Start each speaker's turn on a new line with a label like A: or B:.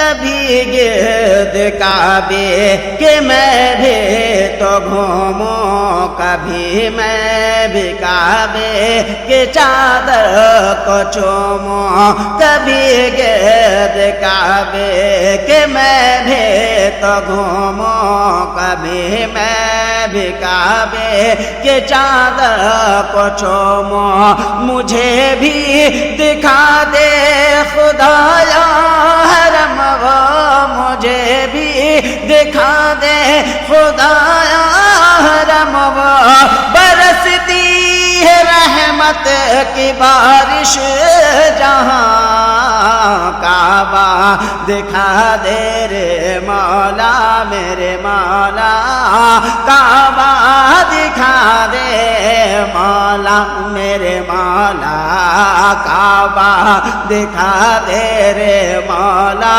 A: कभी गिर्द काबे के मैं भी तो घूमूं, कभी मैं भी काबे के चादर को चूमूं, कभी गिर्द काबे के मैं भी तो घूमूं, कभी मैं भी काबे के चादर को चूमूं। मुझे भी दिखा दे खुदाया हरम वो, मुझे भी दिखा दे खुदाया हरम वो, बरसती है रहमत की बारिश जहाँ, काबा दिखा दे रे मौला मेरे मौला, काबा दिखा दे मौला मेरे मौला, काबा दिखा दे रे मौला।